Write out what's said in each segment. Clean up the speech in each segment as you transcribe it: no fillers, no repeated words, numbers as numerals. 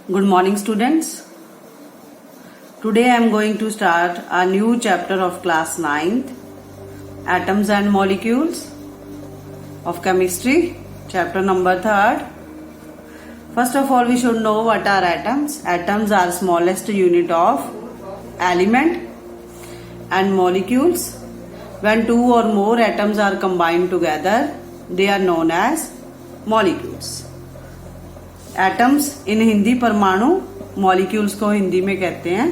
Good morning, students. Today I am going to start a new chapter of class 9th, Atoms and Molecules of Chemistry, chapter number 3rd. First of all, we should know what are atoms. Atoms are smallest unit of element, and molecules, when two or more atoms are combined together, they are known as molecules. Atoms in Hindi परमाणु, molecules को हिंदी में कहते हैं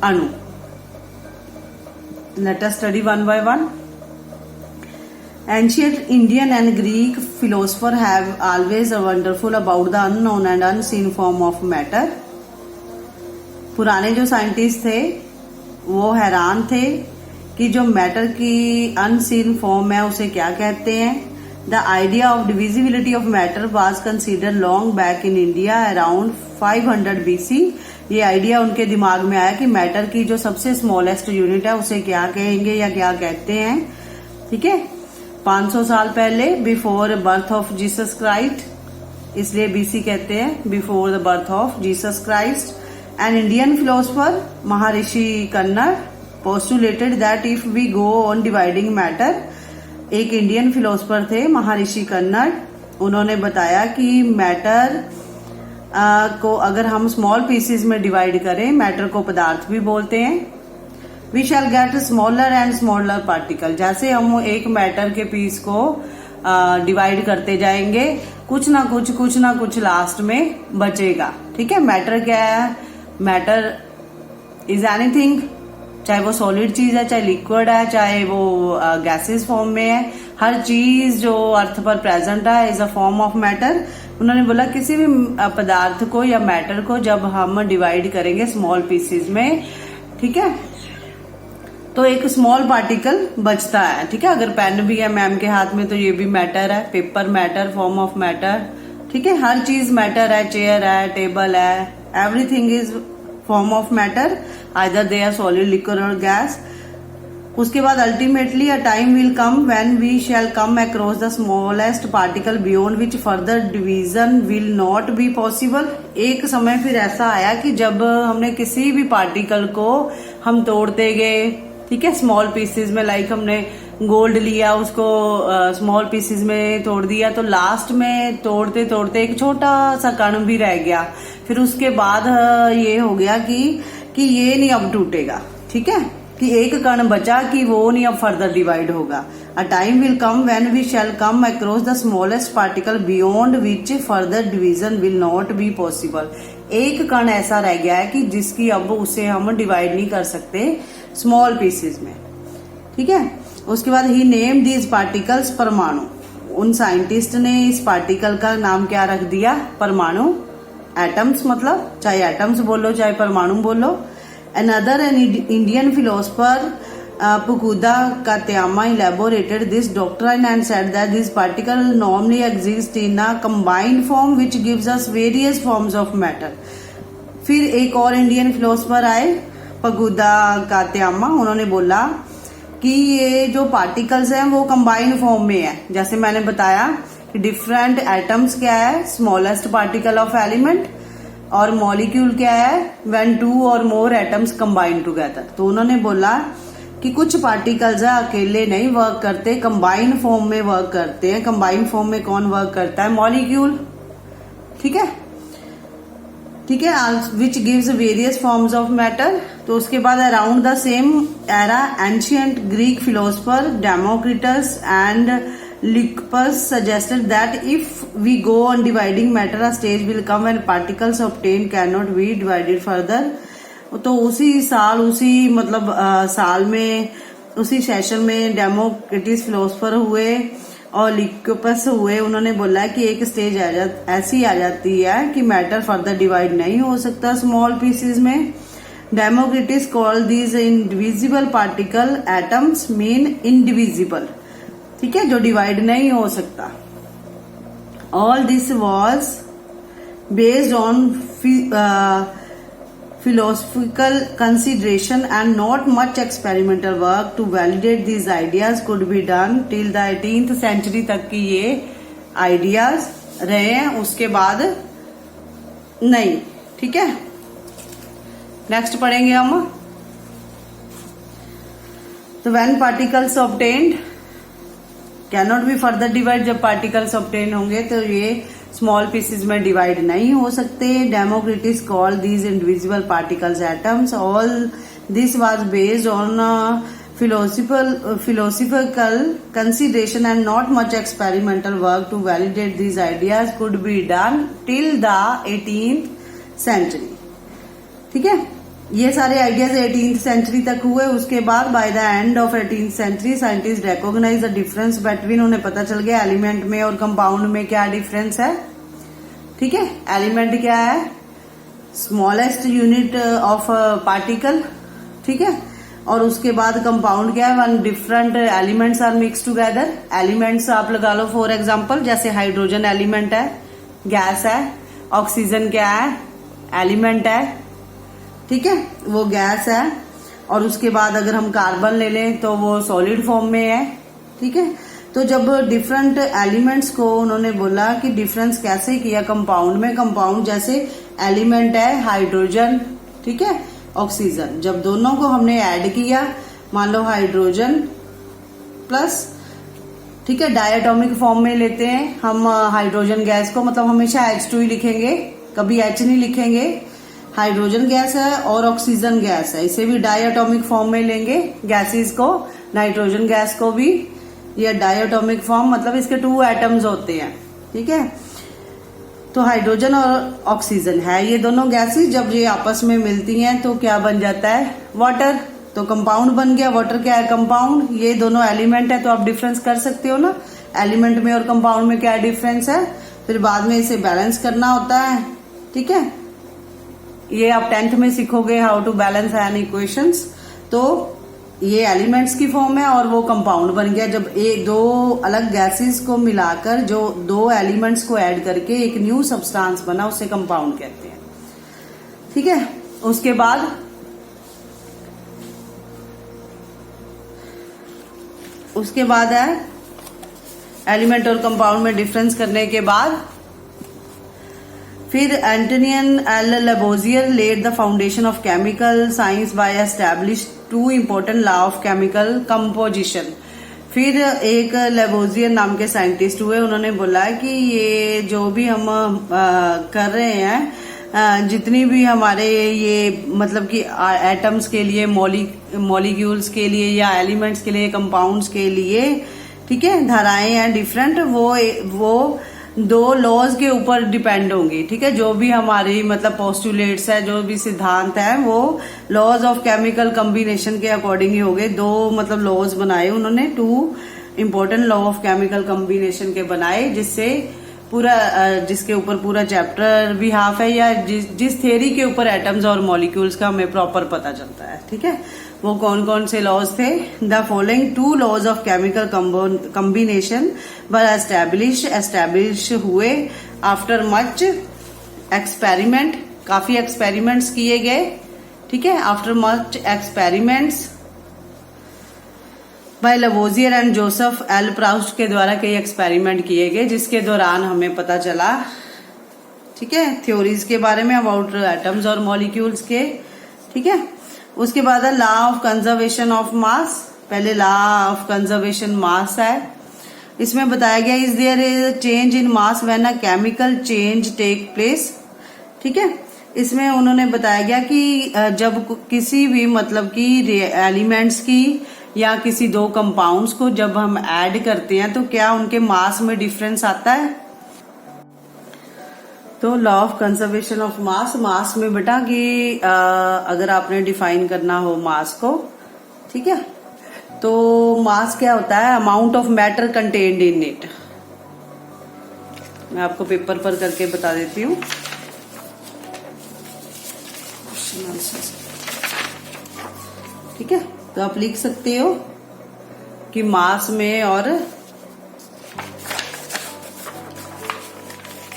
अणु. Let us study one by one. Ancient Indian and Greek philosophers have always wonderful about the unknown and unseen form of matter. पुराने जो scientist थे वो हैरान थे कि जो मैटर की अनसीन फॉर्म है उसे क्या कहते हैं. The idea of divisibility of matter was considered long back in India around 500 BC. ये आइडिया उनके दिमाग में आया कि मैटर की जो सबसे स्मॉलेस्ट यूनिट है उसे क्या कहेंगे या क्या कहते हैं. ठीक है, 500 साल पहले, before birth of Jesus Christ, इसलिए बीसी कहते हैं, before the birth of Jesus Christ. An Indian philosopher Maharshi Kanad postulated that if we go on dividing matter. एक इंडियन फिलोसफर थे महर्षि कन्नड़, उन्होंने बताया कि मैटर को अगर हम स्मॉल पीसेस में डिवाइड करें, मैटर को पदार्थ भी बोलते हैं, we shall get smaller and smaller particle. जैसे हम एक मैटर के पीस को डिवाइड करते जाएंगे, कुछ ना कुछ लास्ट में बचेगा. ठीक है, मैटर क्या है? मैटर इज एनीथिंग, चाहे वो सॉलिड चीज है, चाहे लिक्विड है, चाहे वो गैसेस फॉर्म में है, हर चीज जो अर्थ पर प्रेजेंट है is a form of matter. उन्होंने बोला किसी भी पदार्थ को या मैटर को जब हम डिवाइड करेंगे स्मॉल पीसेस में, ठीक है, तो एक स्मॉल पार्टिकल बचता है. ठीक है, अगर पेन भी है मैम के हाथ में तो ये भी मैटर है. Paper matter, form of matter. ठीक है, हर चीज मैटर है. चेयर है, टेबल है, everything is form of matter, either they are solid, liquid और गैस. उसके बाद ultimately a time will come when we shall come across the smallest particle beyond which further division will not be possible. एक समय फिर ऐसा आया कि जब हमने किसी भी पार्टिकल को हम तोड़ते गए, ठीक है, स्मॉल पीसेस में, लाइक हमने गोल्ड लिया, उसको स्मॉल पीसेस में तोड़ दिया, तो लास्ट में तोड़ते तोड़ते एक छोटा सा कण भी रह गया. फिर उसके बाद ये हो गया कि ये नहीं अब टूटेगा. ठीक है, कि एक कण बचा कि वो नहीं अब फर्दर डिवाइड होगा. A time will come when we shall come across the smallest particle beyond which further division will not be possible. एक कण ऐसा रह गया है कि जिसकी अब उसे हम डिवाइड नहीं कर सकते स्मॉल पीसेस में. ठीक है, उसके बाद ही नेम दीज पार्टिकल्स परमाणु. उन साइंटिस्ट ने इस पार्टिकल का नाम क्या रख दिया? परमाणु. एटम्स मतलब चाहे एटम्स बोलो चाहे परमाणु बोलो. Another an Indian philosopher Pakudha Katyayana elaborated this doctrine and said that this particle normally exists in a combined form which gives us various forms of matter. फिर एक और इंडियन फिलोसफर आए, पगुदा कात्यामा. उन्होंने बोला कि ये जो पार्टिकल्स हैं वो कंबाइंड फॉर्म में है. जैसे मैंने बताया कि डिफरेंट एटम्स क्या है? Smallest particle of element. और मॉलिक्यूल क्या है? व्हेन टू और मोर एटम्स कंबाइन टुगेदर. तो उन्होंने बोला कि कुछ पार्टिकल्स है अकेले नहीं वर्क करते, कंबाइन फॉर्म में वर्क करते हैं. कंबाइन फॉर्म में कौन वर्क करता है? मॉलिक्यूल. ठीक है, ठीक है, which gives various forms of matter. तो उसके बाद around the same era ancient Greek philosopher Democritus and Leucippus suggested that if we go on dividing matter a stage will come when particles obtained cannot be divided further. तो उसी साल, उसी मतलब साल में, उसी सेशन में डेमोक्रिटस फिलोसफर हुए और लिकपस हुए. उन्होंने बोला कि एक स्टेज ऐसी आ जाती है कि मैटर फर्दर डिवाइड नहीं हो सकता स्मॉल पीसेस में. Democritus call these indivisible particle atoms mean indivisible. ठीक है, जो डिवाइड नहीं हो सकता. All this was based on philosophical consideration and not much experimental work to validate these ideas could be done till the 18th century तक की ये ideas रहे हैं, उसके बाद नहीं. ठीक है, नेक्स्ट पढ़ेंगे हम। तो when particles obtained can not be further divide, जब पार्टिकल्स ऑब्टेन होंगे तो ये स्मॉल पीसेस में डिवाइड नहीं हो सकते। Democritus call these individual particles atoms. All this was based on philosophical consideration and not much experimental work to validate these ideas could be done till the 18th century। ठीक है, ये सारे ideas 18th century तक हुए। उसके बाद by the end of 18th century scientist recognise the difference between, उन्हें पता चल गया एलिमेंट में और कंपाउंड में क्या डिफरेंस है। ठीक है, एलिमेंट क्या है, स्मॉलेस्ट यूनिट ऑफ पार्टिकल। ठीक है, और उसके बाद कंपाउंड क्या है, when different elements are mix together. Elements आप लगा लो फॉर एग्जांपल, जैसे हाइड्रोजन एलिमेंट है, गैस है। ऑक्सीजन क्या है, एलिमेंट है। ठीक है, वो गैस है। और उसके बाद अगर हम कार्बन ले लें तो वो सॉलिड फॉर्म में है। ठीक है, तो जब डिफरेंट एलिमेंट्स को उन्होंने बोला कि डिफरेंस कैसे किया कंपाउंड में, कंपाउंड जैसे एलिमेंट है हाइड्रोजन, ठीक है, ऑक्सीजन, जब दोनों को हमने ऐड किया, मान लो हाइड्रोजन प्लस, ठीक है, डायटोमिक फॉर्म में लेते हैं हम हाइड्रोजन गैस को, मतलब हमेशा H2 ही लिखेंगे, कभी H नहीं लिखेंगे। हाइड्रोजन गैस है और ऑक्सीजन गैस है, इसे भी डायटोमिक फॉर्म में लेंगे गैसेस को। नाइट्रोजन गैस को भी ये डायटोमिक फॉर्म, मतलब इसके 2 एटम्स होते हैं। ठीक है, तो हाइड्रोजन और ऑक्सीजन है ये दोनों गैसेस, जब ये आपस में मिलती हैं तो क्या बन जाता है, वाटर। तो कंपाउंड बन गया। वाटर क्या है, कंपाउंड। ये दोनों एलिमेंट है तो आप डिफरेंस कर सकते हो ना, एलिमेंट में और कंपाउंड में क्या डिफरेंस है। फिर बाद में इसे बैलेंस करना होता है। ठीक है, ये आप 10th में सीखोगे, how to balance an equations. तो ये एलिमेंट्स की फॉर्म है और वो कंपाउंड बन गया जब एक दो अलग गैसेस को मिलाकर, जो 2 एलिमेंट्स को ऐड करके एक न्यू सब्सटेंस बना, उसे कंपाउंड कहते हैं। ठीक है, उसके बाद है एलिमेंट और कंपाउंड में डिफरेंस करने के बाद फिर Antoine L Lavoisier led the foundation of chemical science by establish 2 important law of chemical composition. फिर एक लेबोजियर नाम के साइंटिस्ट हुए, उन्होंने बोला कि ये जो भी हम कर रहे हैं, जितनी भी हमारे ये मतलब कि एटम्स के लिए, मॉलिक्यूल्स के लिए या एलिमेंट्स के लिए, कंपाउंड्स के लिए, ठीक है, धाराएं हैं डिफरेंट, वो 2 लॉज के ऊपर डिपेंड होंगी। ठीक है, जो भी हमारी मतलब पोस्टुलेट्स है, जो भी सिद्धांत है, वो लॉज ऑफ केमिकल कॉम्बिनेशन के अकॉर्डिंग ही होंगे। 2 मतलब लॉज बनाए उन्होंने, 2 important law of chemical combination के बनाए, जिसके ऊपर पूरा चैप्टर भी हाफ है, या जिस थ्योरी के ऊपर एटम्स और मॉलिक्यूल्स का हमें प्रॉपर पता चलता है। ठीक है, वो कौन कौन से लॉज थे, the following 2 laws of chemical combination were establish हुए आफ्टर मच एक्सपेरिमेंट। काफी एक्सपेरिमेंट्स किए गए। ठीक है, after much experiments by Lavoisier and Joseph L Proust के द्वारा कई एक्सपेरिमेंट किए गए, जिसके दौरान हमें पता चला, ठीक है, थ्योरीज के बारे में अबाउट एटम्स और मॉलिक्यूल्स के। ठीक है, उसके बाद है law of conservation of mass. पहले लॉ ऑफ कंजर्वेशन मास है, इसमें बताया गया is there a change in mass when a chemical change take place. ठीक है, इसमें उन्होंने बताया गया कि जब किसी भी मतलब कि एलिमेंट्स की या किसी 2 कंपाउंड्स को जब हम ऐड करते हैं तो क्या उनके मास में डिफरेंस आता है। तो law of conservation of mass में बेटा कि अगर आपने डिफाइन करना हो मास को, ठीक है, तो मास क्या होता है, amount of matter contained in it. मैं आपको पेपर पर करके बता देती हूँ। ठीक है, तो आप लिख सकते हो कि मास में और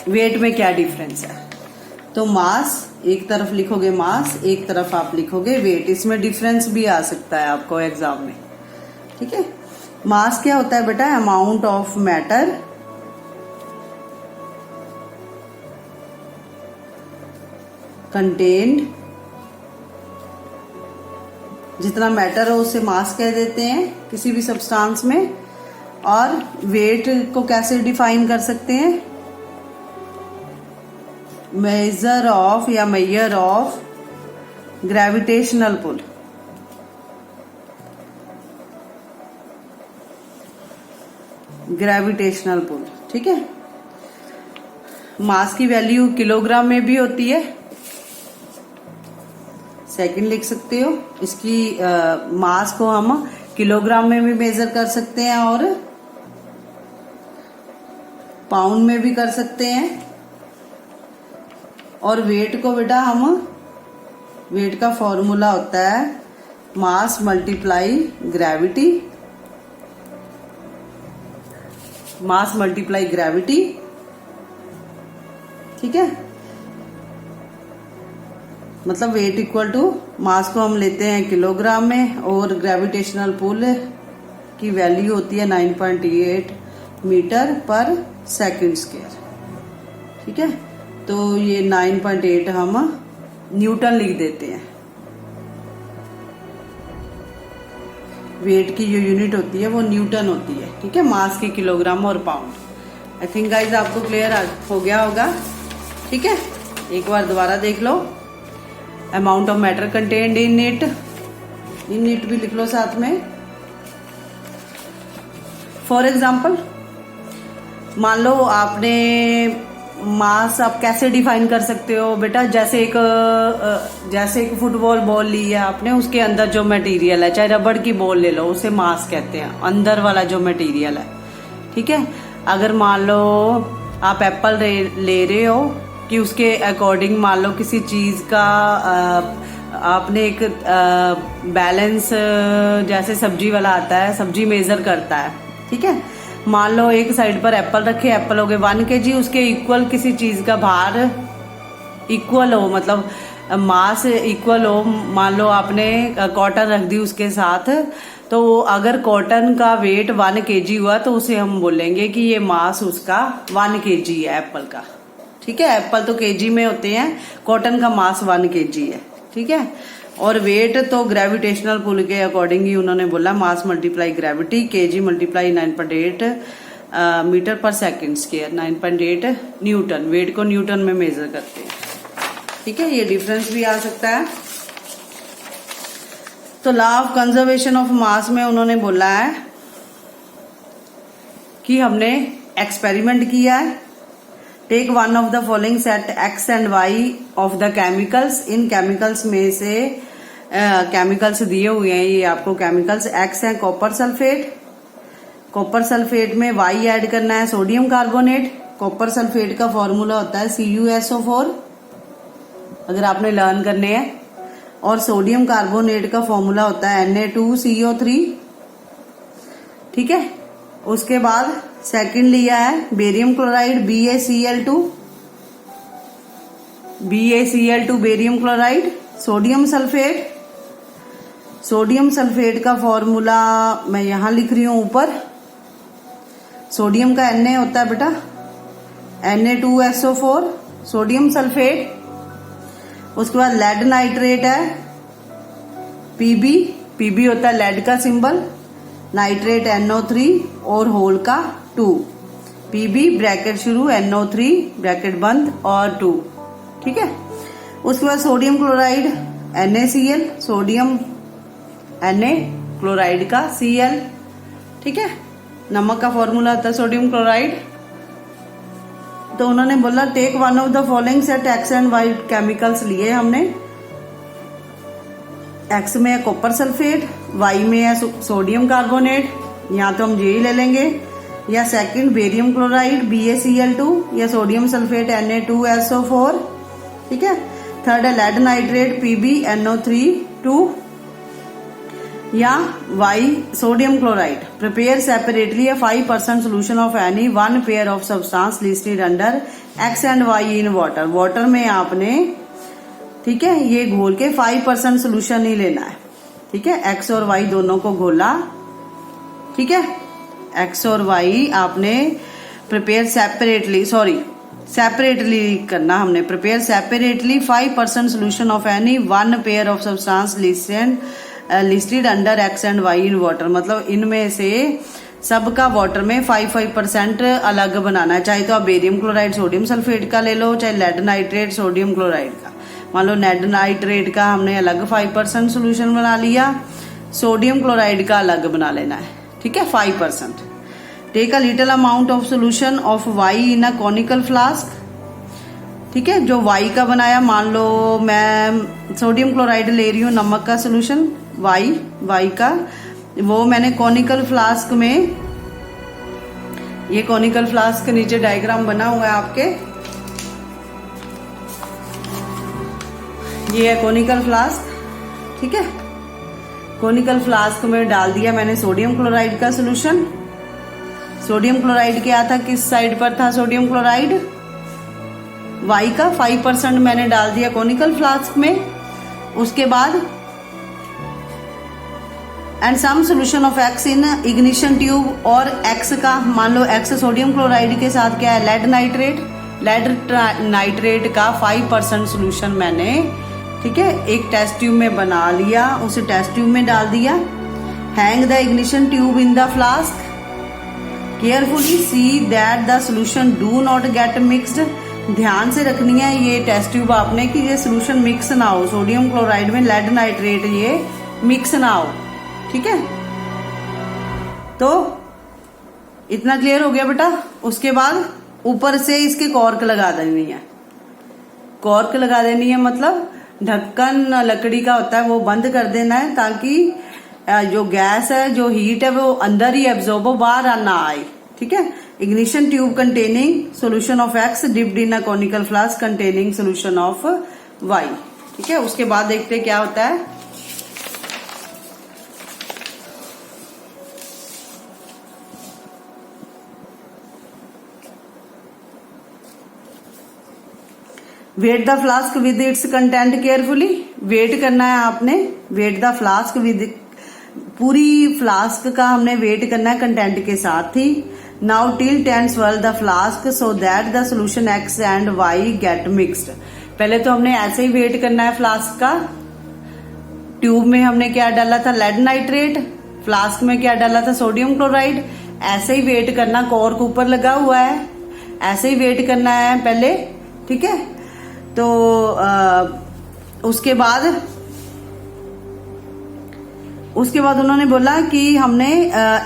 वेट में क्या डिफरेंस है। तो मास एक तरफ लिखोगे मास, एक तरफ आप लिखोगे वेट, इसमें डिफरेंस भी आ सकता है आपको एग्जाम में। ठीक है, मास क्या होता है बेटा, अमाउंट ऑफ मैटर कंटेन्ड, जितना मैटर हो उसे मास कह देते हैं किसी भी सब्सटेंस में। और वेट को कैसे डिफाइन कर सकते हैं, मेजर ऑफ या measure of gravitational pull. Gravitational pull, ठीक है। मास की वैल्यू किलोग्राम में भी होती है, सेकंड लिख सकते हो। इसकी मास को हम किलोग्राम में भी मेजर कर सकते हैं और पाउंड में भी कर सकते हैं। और वेट को बेटा हम, वेट का फॉर्मूला होता है मास मल्टीप्लाई ग्रेविटी, मास मल्टीप्लाई ग्रेविटी, ठीक है। मतलब वेट इक्वल टू मास को हम लेते हैं किलोग्राम में और ग्रेविटेशनल पुल की वैल्यू होती है 9.8 मीटर पर सेकंड स्क्वायर, ठीक है। तो ये 9.8 हम न्यूटन लिख देते हैं। वेट की जो यूनिट होती है वो न्यूटन होती है, ठीक है, मास की किलोग्राम और पाउंड। आई थिंक गाइज आपको क्लियर हो गया होगा, ठीक है। एक बार दोबारा देख लो। Amount of matter contained in it, in it भी लिख लो साथ में। फॉर एग्जाम्पल, मान लो आपने मास आप कैसे डिफाइन कर सकते हो बेटा, जैसे एक फुटबॉल बॉल ली है आपने, उसके अंदर जो मटेरियल है, चाहे रबड़ की बॉल ले लो, उसे मास कहते हैं, अंदर वाला जो मटेरियल है, ठीक है। अगर मान लो आप एप्पल ले रहे हो कि उसके अकॉर्डिंग मान लो किसी चीज का आपने एक बैलेंस, जैसे सब्जी वाला आता है, सब्जी मेजर करता है, ठीक है। मान लो एक साइड पर एप्पल रखे, एप्पल हो गए 1 kg, उसके इक्वल किसी चीज का भार इक्वल हो, मतलब मास इक्वल हो। मान लो आपने कॉटन रख दी उसके साथ, तो अगर कॉटन का वेट 1 kg हुआ तो उसे हम बोलेंगे कि ये मास उसका 1 kg है एप्पल का, ठीक है। एप्पल तो केजी में होते हैं, कॉटन का मास 1 kg है, ठीक है। और वेट तो ग्रेविटेशनल पुल के अकॉर्डिंग ही उन्होंने बोला mass multiply gravity, kg multiply 9.8 metre per second square, 9.8 newton. Weight को न्यूटन में मेजर करते हैं, ठीक है। ये डिफरेंस भी आ सकता है। तो law of conservation of mass में उन्होंने बोला है कि हमने एक्सपेरिमेंट किया है। Take one of the following set X and Y of the chemicals. इन केमिकल्स में से केमिकल्स दिए हुए हैं, ये आपको केमिकल्स। एक्स है कॉपर सल्फेट, कॉपर सल्फेट में वाई ऐड करना है सोडियम कार्बोनेट। कॉपर सल्फेट का फॉर्मूला होता है CuSO4, अगर आपने लर्न करने हैं। और सोडियम कार्बोनेट का फॉर्मूला होता है Na2CO3, ठीक है। उसके बाद सेकंड लिया है barium chloride BaCl2, barium chloride. Sodium sulphate, sodium sulphate का फॉर्मूला मैं यहां लिख रही हूं ऊपर। सोडियम का Na होता है बेटा Na2SO4, सोडियम सल्फेट। उसके बाद लेड नाइट्रेट है Pb होता है लेड का सिंबल, नाइट्रेट NO3 और होल का 2, Pb ब्रैकेट शुरू NO3 ब्रैकेट बंद और 2, ठीक है। उसके बाद sodium chloride NaCl, sodium Na chloride का Cl, ठीक है। नमक का फॉर्मूला होता है सोडियम क्लोराइड। तो उन्होंने बोला take one of the following set X and Y chemicals लिए हमने। एक्स में है कॉपर सल्फेट, वाई में है सोडियम कार्बोनेट, यहाँ तो हम यही ले लेंगे। या सेकंड बेरियम क्लोराइड BaCl2 या सोडियम सल्फेट Na2SO4, ठीक है। थर्ड है लेड नाइट्रेट PbNO3 2 या Y sodium chloride. Prepare separately a 5% solution of any one pair of substance listed under X and Y in water. Water में आपने, ठीक है, ये घोल के 5% सोल्यूशन ही लेना है, ठीक है। एक्स और वाई दोनों को घोला, ठीक है। एक्स और वाई आपने प्रिपेयर सेपरेटली, सेपरेटली करना हमने, prepare separately 5% solution of any one pair of substance listed under X and Y in water. मतलब इनमें से सबका वाटर में 5% अलग बनाना है। चाहे तो आप बेरियम क्लोराइड सोडियम सल्फेट का ले लो, चाहे लेड नाइट्रेट सोडियम क्लोराइड का। मान लो लेड नाइट्रेट का हमने अलग 5% सोल्यूशन बना लिया, सोडियम क्लोराइड का अलग बना लेना है, ठीक है, 5%। Take a little amount of solution of Y in a conical flask, ठीक है। जो वाई का बनाया, मान लो मैं सोडियम क्लोराइड ले रही हूँ, नमक का सोल्यूशन वाई का, वो मैंने कॉनिकल फ्लास्क में, ये कॉनिकल फ्लास्क के नीचे डायग्राम बना हुआ है आपके, ये है कॉनिकल फ्लास्क, ठीक है। कॉनिकल फ्लास्क में डाल दिया मैंने सोडियम क्लोराइड का सोल्यूशन। सोडियम क्लोराइड क्या था, किस साइड पर था सोडियम क्लोराइड, वाई का 5% मैंने डाल दिया कॉनिकल फ्लास्क में। उसके बाद and some solution of X in ignition tube, और एक्स का, मान लो एक्स सोडियम क्लोराइड के साथ क्या है, लेड नाइट्रेट का 5% सोल्यूशन मैंने, ठीक है, एक टेस्ट ट्यूब में बना लिया, उसे टेस्ट ट्यूब में डाल दिया। Hang the ignition tube in the flask, carefully see that the solution do not get mixed. ध्यान से रखनी है ये टेस्ट ट्यूब आपने कि ये सोल्यूशन मिक्स ना हो, सोडियम क्लोराइड में लेड नाइट्रेट ये मिक्स ना हो, ठीक है। तो इतना क्लियर हो गया बेटा। उसके बाद ऊपर से इसके कॉर्क लगा देनी है, कॉर्क लगा देनी है, मतलब ढक्कन लकड़ी का होता है वो बंद कर देना है, ताकि जो गैस है, जो हीट है, वो अंदर ही एब्जॉर्ब हो, बाहर ना आए, ठीक है। Ignition tube containing solution of X dipped in a conical flask containing solution of Y, ठीक है। उसके बाद देखते हैं क्या होता है। Weigh the flask with its content carefully, weigh करना है आपने, वेट द फ्लास्क विद, पूरी फ्लास्क का हमने वेट करना है कंटेंट के साथ ही। Now till 10 swirl the flask so that the solution X and Y get mixed. पहले तो हमने ऐसे ही वेट करना है फ्लास्क का। ट्यूब में हमने क्या डाला था, लेड नाइट्रेट, फ्लास्क में क्या डाला था, सोडियम क्लोराइड। ऐसे ही वेट करना, कॉर्क ऊपर लगा हुआ है, ऐसे ही वेट करना है पहले, ठीक है। तो उसके बाद उन्होंने बोला कि हमने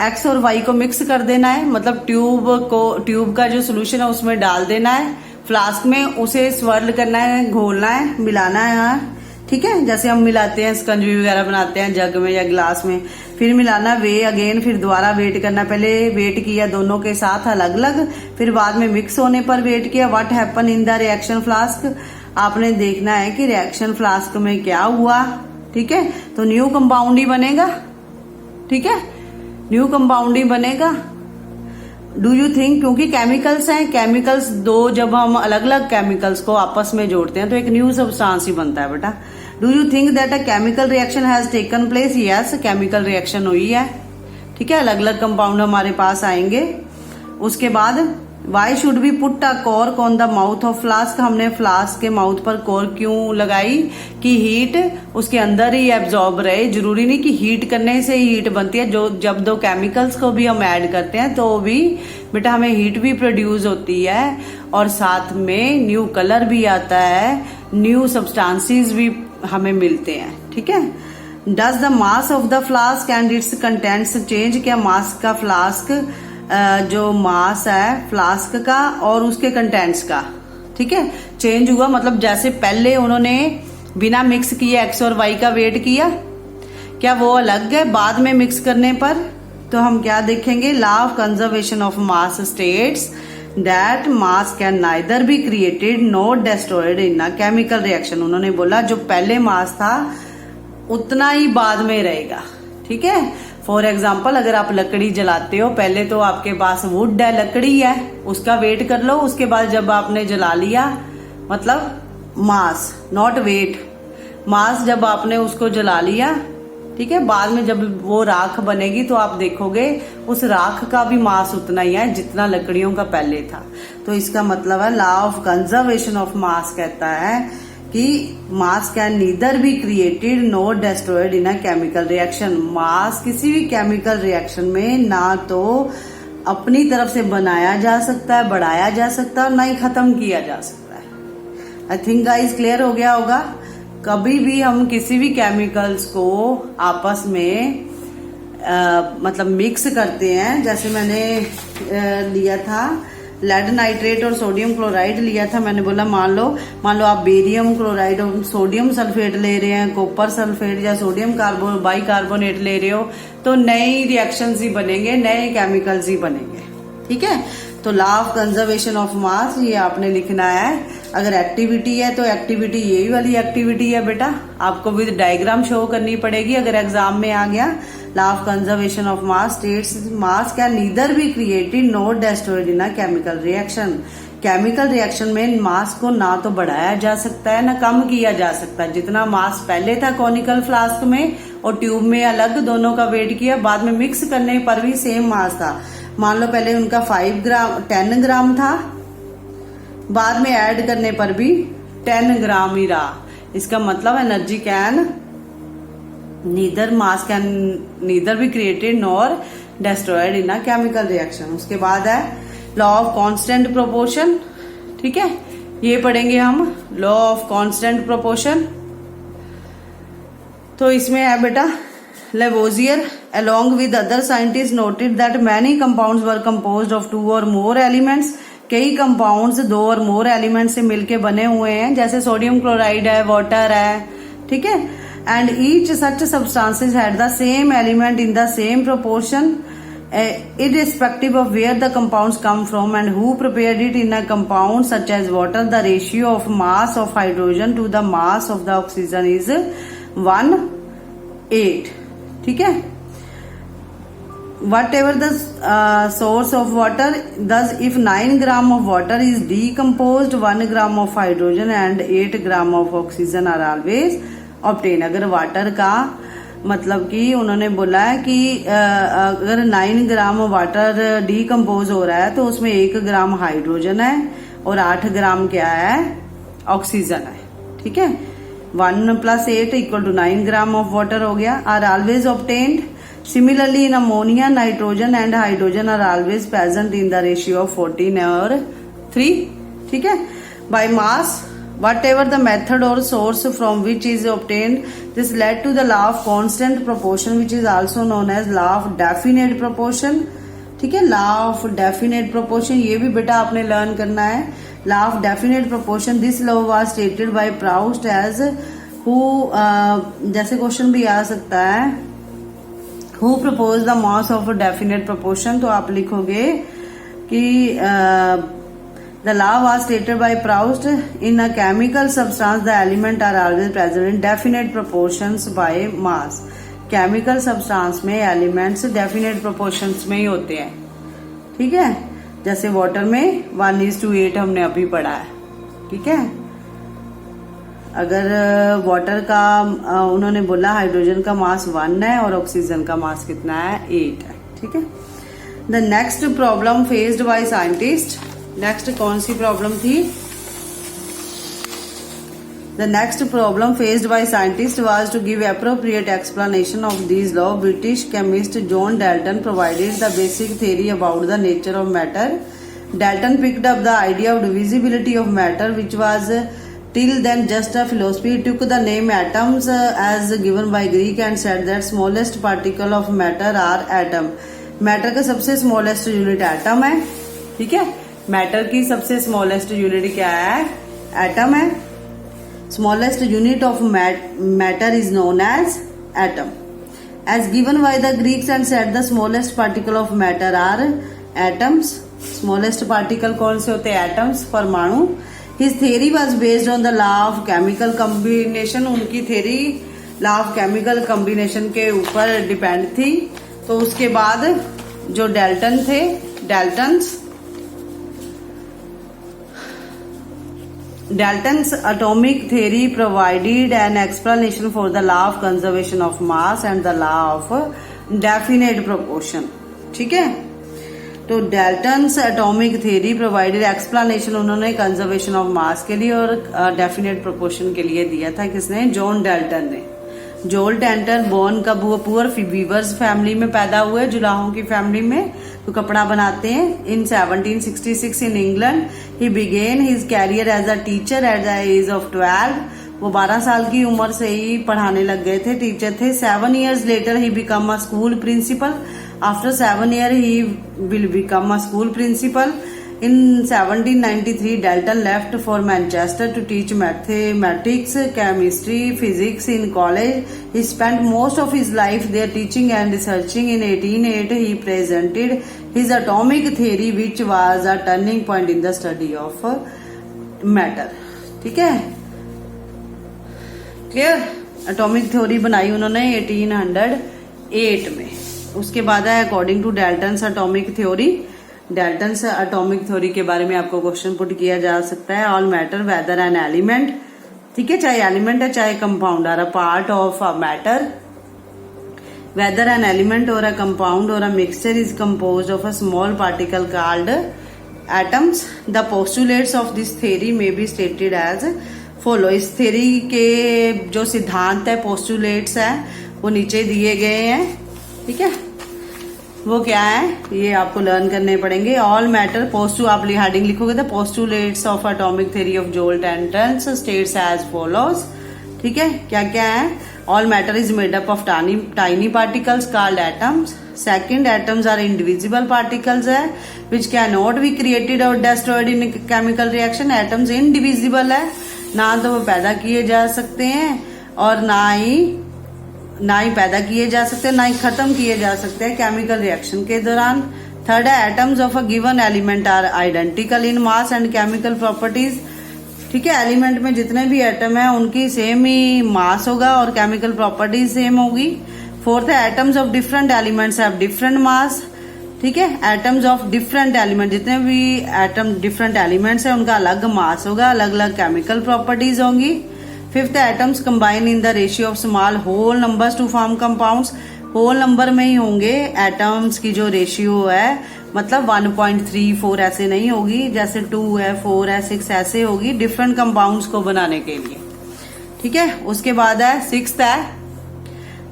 एक्स और वाई को मिक्स कर देना है, मतलब ट्यूब का जो सोल्यूशन है उसमें डाल देना है फ्लास्क में, उसे स्वर्ल करना है, घोलना है, मिलाना है यहाँ, ठीक है। जैसे हम मिलाते हैं, स्कंजी वगैरह बनाते हैं जग में या गिलास में, फिर मिलाना, वे अगेन, फिर दोबारा वेट करना। पहले वेट किया दोनों के साथ अलग अलग, फिर बाद में मिक्स होने पर वेट किया। What happen in the reaction flask, आपने देखना है कि रिएक्शन फ्लास्क में क्या हुआ, ठीक है। तो न्यू कंपाउंड ही बनेगा, ठीक है, न्यू कंपाउंड ही बनेगा। डू यू थिंक, क्योंकि केमिकल्स हैं, केमिकल्स दो जब हम अलग अलग केमिकल्स को आपस में जोड़ते हैं तो एक न्यू सब्सटेंस ही बनता है बेटा। Do you think that a chemical reaction has taken place, yes, chemical reaction हुई है, ठीक है, अलग अलग कंपाउंड हमारे पास आएंगे। उसके बाद why should be put a cork on the mouth of flask, हमने फ्लास्क के माउथ पर कॉर्क क्यों लगाई, कि हीट उसके अंदर ही एब्जॉर्ब रहे। जरूरी नहीं कि हीट करने से ही हीट बनती है, जो जब दो केमिकल्स को भी हम ऐड करते हैं तो भी बेटा हमें हीट भी प्रोड्यूस होती है, और साथ में न्यू कलर भी आता है, न्यू सब्सटेंसेस भी हमें मिलते हैं, ठीक है। Does the mass of the flask and it's contents change, क्या मास का फ्लास्क, जो मास है फ्लास्क का और उसके कंटेंट्स का, ठीक है, चेंज हुआ। मतलब जैसे पहले उन्होंने बिना मिक्स किए एक्स और वाई का वेट किया, क्या वो अलग है बाद में मिक्स करने पर? तो हम क्या देखेंगे, law of conservation of mass states that mass can neither be created not destroyed in a chemical reaction. उन्होंने बोला जो पहले मास था उतना ही बाद में रहेगा, ठीक है। फॉर एग्जाम्पल, अगर आप लकड़ी जलाते हो, पहले तो आपके पास वुड है, लकड़ी है, उसका वेट कर लो, उसके बाद जब आपने जला लिया, मतलब मास नॉट वेट, मास जब आपने उसको जला लिया ठीक है। बाद में जब वो राख बनेगी तो आप देखोगे उस राख का भी मास उतना ही है जितना लकड़ियों का पहले था। तो इसका मतलब है law of conservation of mass कहता है कि mass can neither be created nor destroyed in a chemical reaction. Mass किसी भी केमिकल रिएक्शन में ना तो अपनी तरफ से बनाया जा सकता है, बढ़ाया जा सकता है, और ना ही खत्म किया जा सकता है। आई थिंक गाइस क्लियर हो गया होगा। कभी भी हम किसी भी केमिकल्स को आपस में मतलब मिक्स करते हैं, जैसे मैंने लिया था लेड नाइट्रेट और सोडियम क्लोराइड लिया था। मैंने बोला मान लो आप बेरियम क्लोराइड और सोडियम सल्फेट ले रहे हैं, कॉपर सल्फेट या सोडियम बाइकार्बोनेट ले रहे हो, तो नई रिएक्शंस ही बनेंगे, नए केमिकल्स ही बनेंगे। ठीक है। तो लॉ ऑफ कंजर्वेशन ऑफ मास ये आपने लिखना है। अगर एक्टिविटी है तो एक्टिविटी यही वाली एक्टिविटी है बेटा, आपको विद डायग्राम शो करनी पड़ेगी अगर एग्जाम में आ गया। Law of conservation of mass states mass can neither be created nor destroyed in a chemical reaction. Chemical reaction में मास को ना तो बढ़ाया जा सकता है ना कम किया जा सकता है। जितना मास पहले था कॉनिकल फ्लास्क में और ट्यूब में अलग, दोनों का वेट किया, बाद में मिक्स करने पर भी सेम मास था। मान लो पहले उनका 10 ग्राम था, बाद में ऐड करने पर भी 10 ग्राम ही रहा। इसका मतलब energy can mass can neither be created nor destroyed in a chemical reaction. उसके बाद है लॉ ऑफ कांस्टेंट प्रोपोर्शन। ठीक है, ये पढ़ेंगे हम लॉ ऑफ कांस्टेंट प्रोपोर्शन। तो इसमें है बेटा Lavoisier along with other scientists noted that many compounds were composed of 2 or more elements। कई कंपाउंड्स 2 और मोर एलिमेंट से मिलके बने हुए हैं, जैसे सोडियम क्लोराइड है, वाटर है। ठीक है। And each such substances had the same element in the same proportion irrespective of where the compounds come from and who prepared it in a compound such as water. The ratio of mass of hydrogen to the mass of the oxygen is 1:8। ठीक है। Whatever the source of water, thus if 9 gram of water is decomposed, 1 gram of hydrogen and 8 gram of oxygen are always obtained। अगर water का मतलब कि उन्होंने बोला है कि अगर 9 ग्राम वाटर डीकम्पोज हो रहा है तो उसमें 1 ग्राम हाइड्रोजन है और 8 ग्राम क्या है, ऑक्सीजन है। ठीक है। 1 + 8 = 9 ग्राम ऑफ वाटर हो गया। Are always obtained. Similarly in ammonia nitrogen and hydrogen are always present in the ratio of 14 और 3। ठीक है। By mass whatever the method or source from which is obtained, this led to the law of constant proportion which is also known as law of definite proportion। ठीक है। Law of definite proportion ये भी बेटा आपने learn करना है। Law of definite proportion, this law was stated by Proust as who, जैसे question भी आ सकता है, who propose the mass of definite proportion. तो आप लिखोगे कि the law was stated by Proust, in a chemical substance the elements are always present in definite proportions by mass। chemical substance में elements definite proportions में ही होते हैं। ठीक है। जैसे वाटर में 1:8 हमने अभी पढ़ा है। ठीक है। अगर वाटर का उन्होंने बोला हाइड्रोजन का मास 1 है और ऑक्सीजन का मास कितना है, 8 है। ठीक है। The next problem faced by scientist, next कौन सी प्रॉब्लम थी? The next problem faced by scientist was to give appropriate explanation of this law. British chemist John Dalton provided the basic theory about the nature of matter. Dalton picked up the idea of divisibility of matter which was till then just a philosophy। He took the name atoms as given by Greek and said that smallest particle of matter are atom। Matter का सबसे smallest unit atom है। ठीक है। Matter की सबसे smallest unit क्या है, atom है। Smallest unit of matter is known as atom as given by the Greeks and said the smallest particle of matter are atoms. Smallest particle कौन से होते हैं, एटम्स, परमाणु। His theory was based on the law of chemical combination. उनकी theory law of chemical combination के ऊपर depend थी। तो उसके बाद जो डाल्टन थे, Dalton's, Dalton's atomic theory provided an explanation for the law of conservation of mass and the law of definite proportion. ठीक है, तो Dalton's atomic theory provided explanation उन्होंने कंजर्वेशन ऑफ मास के लिए और डेफिनेट प्रोपोर्शन के लिए दिया था. किसने? जॉन डाल्टन ने. जॉन डाल्टन बोर्न कब हुआ? पुअर वीवर्स फैमिली में पैदा हुए, जुलाहों की फैमिली में, तो कपड़ा बनाते हैं. In 1766 in England he began his career as a teacher at the age of 12. वो 12 साल की उम्र से ही पढ़ाने लग गए थे, टीचर थे. 7 years later he become a school principal. After 7 years, he will become a school principal. In 1793, Dalton left for Manchester to teach mathematics, chemistry, physics in college. He spent most of his life there teaching and researching. In 1808, he presented his atomic theory, which was a turning point in the study of matter. ठीक है, clear? Atomic theory बनाई उन्होंने 1808 में. उसके बाद है according to Dalton's atomic theory. Dalton's atomic theory के बारे में आपको क्वेश्चन पुट किया जा सकता है. All matter whether an element, ठीक है, चाहे एलिमेंट है चाहे compound, are a part of a matter. Whether an element और अ कंपाउंड और a mixture is composed of a small particle called atoms. The postulates of this theory may be stated as follow. इस theory के जो सिद्धांत है, postulates है, वो नीचे दिए गए हैं. ठीक है, वो क्या है ये आपको लर्न करने पड़ेंगे. ऑल मैटर पोस्टू, आप हेडिंग लिखोगे तो postulates of atomic theory of John Dalton states as follows. ठीक है, क्या क्या है? All matter is made up of tiny particles called atoms. Second, atoms are indivisible particles है which can not be created और destroyed in chemical reaction. Atoms indivisible है, ना तो वो पैदा किए जा सकते हैं और ना ही पैदा किए जा सकते, ना ही खत्म किए जा सकते हैं केमिकल रिएक्शन के दौरान. थर्ड है, atoms of a given element are identical in mass and chemical properties. ठीक है, एलिमेंट में जितने भी एटम है उनकी सेम ही मास होगा और केमिकल प्रॉपर्टीज सेम होगी. फोर्थ है, atoms of different elements have different mass. ठीक है, एटम्स ऑफ डिफरेंट एलिमेंट, जितने भी एटम डिफरेंट एलिमेंट्स है उनका अलग मास होगा, अलग अलग केमिकल प्रॉपर्टीज होंगी. Fifth, atoms combine in the ratio of small whole numbers to form compounds. Whole number में ही होंगे एटम्स की जो रेशियो है, मतलब 1.34 ऐसे नहीं होगी, जैसे 2 है, 4 है, 6 ऐसे होगी डिफरेंट कंपाउंड्स को बनाने के लिए. ठीक है, उसके बाद है सिक्स्थ है,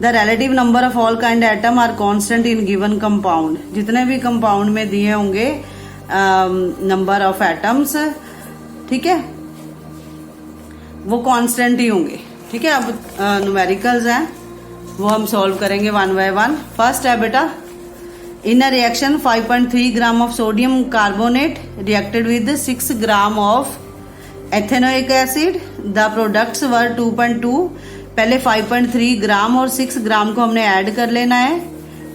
the relative number of all kind atom are constant in given compound. जितने भी कंपाउंड में दिए होंगे नंबर ऑफ एटम्स, ठीक है, वो कांस्टेंट ही होंगे. ठीक है, अब न्यूमेरिकल्स हैं वो हम सॉल्व करेंगे वन बाय वन. फर्स्ट है बेटा, in a reaction 5.3 gram of sodium carbonate reacted with 6 gram of ethanoic acid. The products were 2.2. पहले 5.3 ग्राम और 6 ग्राम को हमने ऐड कर लेना है.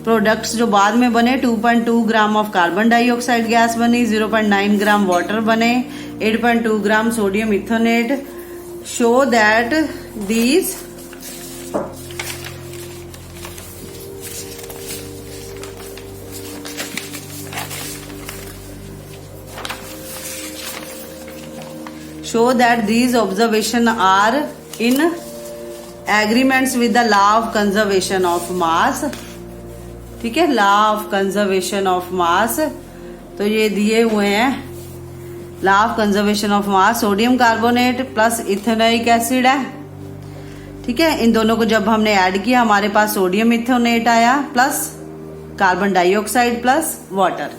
प्रोडक्ट्स जो बाद में बने, 2.2 gram of carbon dioxide gas बनी, 0.9 ग्राम वाटर बने, 8.2 gram sodium ethanoate. Show that these observations are in agreements with the law of conservation of mass. ठीक है, लॉ ऑफ कंजर्वेशन ऑफ मास. तो ये दिए हुए हैं law of conservation of mass. Sodium carbonate plus ethanoic acid है. ठीक है, इन दोनों को जब हमने ऐड किया हमारे पास सोडियम इथेनोनेट आया plus carbon dioxide plus water.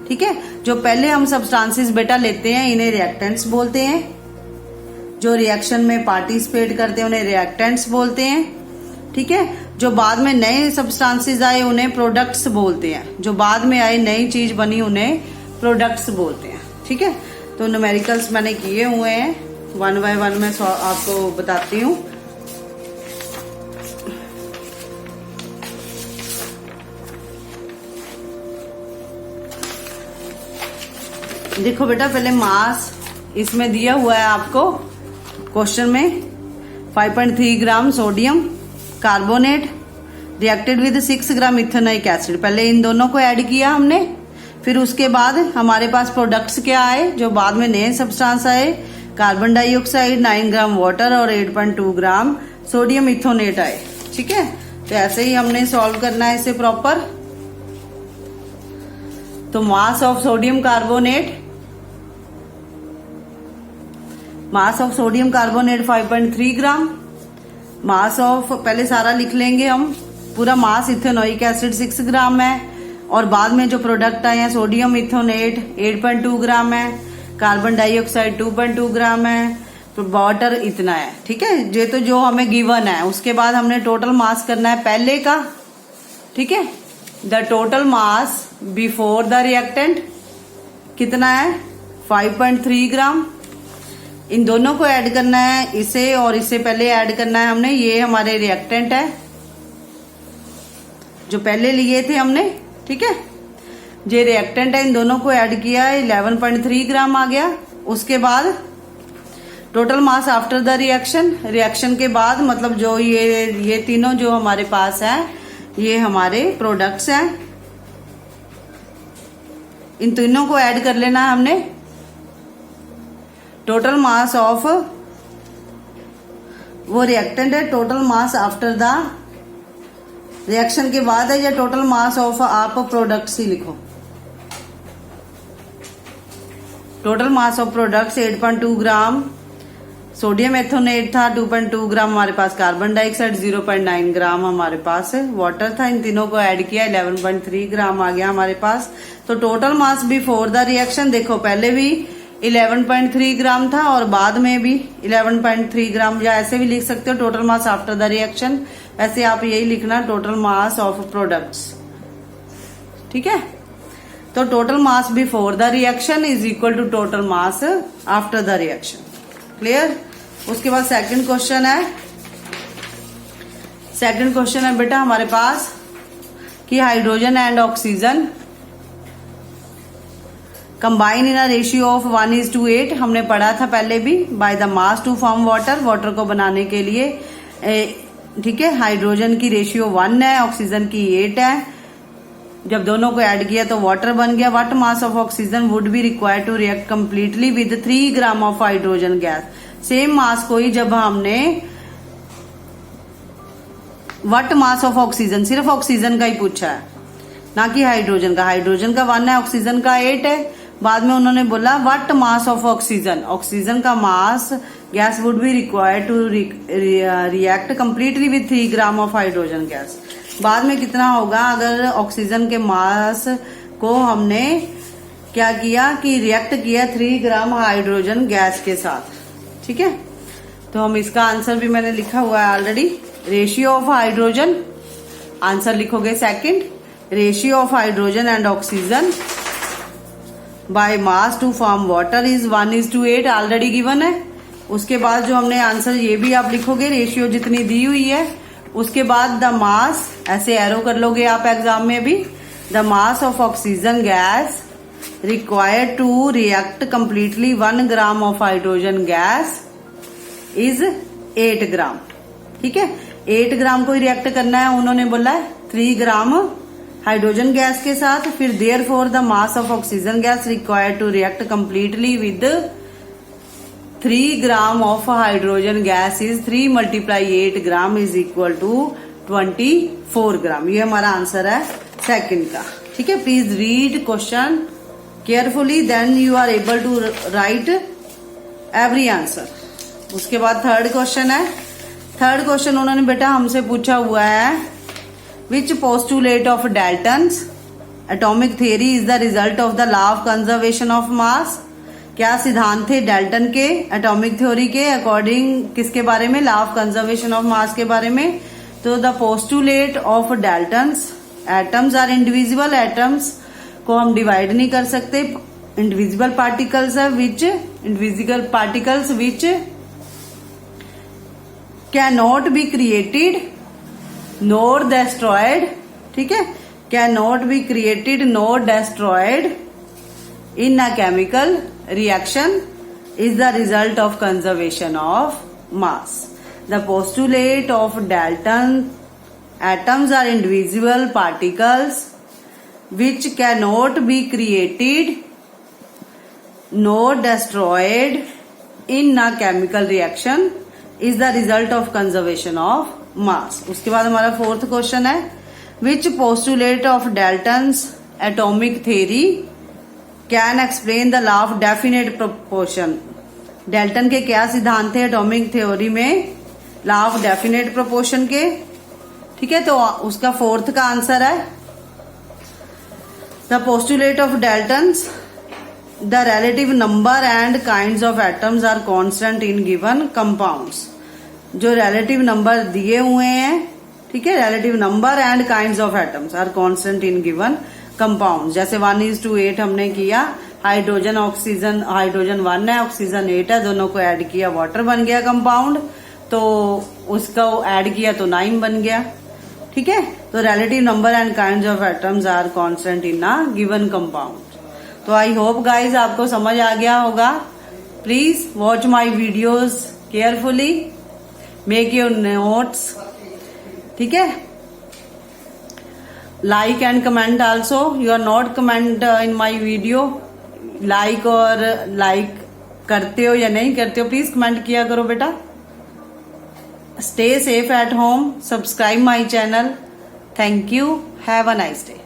ठीक है, जो पहले हम सब्सटेंसेस बेटा लेते हैं इन्हें रिएक्टेंट्स बोलते हैं. जो रिएक्शन में पार्टिसिपेट करते हैं उन्हें रिएक्टेंट्स बोलते हैं. ठीक है, जो बाद में नए सब्सटेंसेस आए उन्हें प्रोडक्ट्स बोलते हैं. जो बाद में आए नई चीज बनी उन्हें प्रोडक्ट्स बोलते हैं. ठीक है, तो न्यूमेरिकल्स मैंने किए हुए हैं, वन बाय वन मैं आपको बताती हूँ. देखो बेटा, पहले मास इसमें दिया हुआ है आपको क्वेश्चन में 5.3 gram sodium carbonate reacted with 6 gram ethanoic acid. पहले इन दोनों को ऐड किया हमने, फिर उसके बाद हमारे पास प्रोडक्ट्स क्या आए जो बाद में नए सब्सटेंस आए, कार्बन डाइऑक्साइड 9 ग्राम वाटर और 8.2 ग्राम सोडियम इथोनेट आए। ठीक है, तो ऐसे ही हमने सॉल्व करना है इसे प्रॉपर। तो mass of sodium carbonate, mass of sodium carbonate 5.3 gram. Mass of, पहले सारा लिख लेंगे हम, पूरा मास इथेनोइक एसिड 6 ग्राम है, और बाद में जो प्रोडक्ट आए हैं सोडियम इथोनेट 8.2 ग्राम है, कार्बन डाइऑक्साइड 2.2 ग्राम है, तो वाटर इतना है। ठीक है, ये तो जो हमें गिवन है। उसके बाद हमने टोटल मास करना है पहले का। ठीक है, the total mass before the reactant कितना है 5.3 ग्राम। इन दोनों को ऐड करना है, इसे और इसे पहले ऐड करना है हमने। ये हमारे रिएक्टेंट है जो पहले लिए थे हमने। ठीक है, ये रिएक्टेंट है, इन दोनों को ऐड किया, 11.3 ग्राम आ गया। उसके बाद total mass after the reaction, reaction के बाद मतलब जो ये तीनों जो हमारे पास है ये हमारे प्रोडक्ट्स हैं। इन तीनों को ऐड कर लेना है हमने। टोटल मास ऑफ, वो रिएक्टेंट है, total mass after the reaction के बाद है, या टोटल मास ऑफ आप प्रोडक्ट्स ही लिखो। Total mass of products 8.2 gram sodium ethanoate था, 2.2 ग्राम हमारे पास कार्बन डाइऑक्साइड, 0.9 ग्राम हमारे पास वाटर था। इन तीनों को ऐड किया, 11.3 ग्राम आ गया हमारे पास। तो total mass before the reaction, देखो पहले भी 11.3 ग्राम था और बाद में भी 11.3 ग्राम, या ऐसे भी लिख सकते हो total mass after the reaction. ऐसे आप यही लिखना, टोटल मास ऑफ प्रोडक्ट्स। ठीक है, तो total mass before the reaction is equal to total mass after the reaction. Clear. उसके बाद सेकंड क्वेश्चन है, सेकंड क्वेश्चन है बेटा हमारे पास कि hydrogen and oxygen combine in a ratio of 1:8। हमने पढ़ा था पहले भी, by the mass to form water, water को बनाने के लिए। ठीक है, हाइड्रोजन की रेशियो 1 है, ऑक्सीजन की 8 है। जब दोनों को ऐड किया तो वाटर बन गया। What mass of oxygen would be required to react completely with 3 gram of hydrogen gas. Same mass को ही जब हमने, व्हाट मास ऑफ ऑक्सीजन, सिर्फ ऑक्सीजन का ही पूछा है, ना कि हाइड्रोजन का। हाइड्रोजन का 1 है, ऑक्सीजन का 8 है। बाद में उन्होंने बोला what mass of oxygen, oxygen का mass gas would be required to react completely with 3 gram of hydrogen gas. बाद में कितना होगा अगर ऑक्सीजन के मास को हमने क्या किया कि रिएक्ट किया 3 ग्राम हाइड्रोजन गैस के साथ। ठीक है, तो हम इसका आंसर भी मैंने लिखा हुआ है already. Ratio of hydrogen, answer लिखोगे second, ratio of hydrogen and oxygen by mass to form water is 1:8 already given है। उसके बाद जो हमने आंसर, ये भी आप लिखोगे रेशियो जितनी दी हुई है। उसके बाद द मास, ऐसे एरो कर लोगे आप एग्जाम में भी, the mass of oxygen gas required to react completely 1 gram of hydrogen gas is 8 gram. ठीक है, 8 ग्राम को ही रिएक्ट करना है, उन्होंने बोला है 3 ग्राम हाइड्रोजन गैस के साथ। फिर there for the mass of oxygen gas required to react completely with 3 gram of hydrogen gas is 3 × 8 gram is equal to 24 gram. ये हमारा आंसर है सेकंड का। ठीक है, please read question carefully, then you are able to write every answer. उसके बाद third question है। Third question उन्होंने बेटा हमसे पूछा हुआ है, which postulate of Dalton's atomic theory is the result of the law of conservation of मास। क्या सिद्धांत थे डाल्टन के एटॉमिक थ्योरी के अकॉर्डिंग, किसके बारे में, law of conservation of mass के बारे में। तो the postulate of Dalton's, atoms are individual, atoms को हम डिवाइड नहीं कर सकते, इंडिविजुअल पार्टिकल्स है which, individual particles which can not be created nor destroyed. ठीक है, can not be created nor destroyed in a chemical reaction is the result of conservation of mass. The postulate of Dalton, atoms are individual particles which cannot be created nor destroyed in a chemical reaction is the result of conservation of mass. उसके बाद हमारा fourth question है, which postulate of Dalton's atomic theory can explain the law of definite proportion. Dalton के क्या सिद्धांत थे atomic theory में, law of definite proportion के। ठीक है, तो उसका फोर्थ का आंसर है the postulate of Dalton's the relative number and kinds of atoms are constant in given compounds। जो relative number दिए हुए हैं, ठीक है, relative number and kinds of atoms are constant in given compounds। जैसे 1:8 हमने किया, हाइड्रोजन ऑक्सीजन, हाइड्रोजन 1 है, ऑक्सीजन 8 है, दोनों को ऐड किया, वाटर बन गया कंपाउंड। तो उसको ऐड किया तो 9 बन गया। ठीक है, तो relative number and kinds of atoms are constant in a given compound। तो आई होप गाइज आपको समझ आ गया होगा। Please watch my videos carefully, make your notes. ठीक है, like and comment also. You are not comment in my video, like और like करते हो या नहीं करते हो, प्लीज कमेंट किया करो बेटा। Stay safe at home, subscribe my channel. Thank you, have a nice day.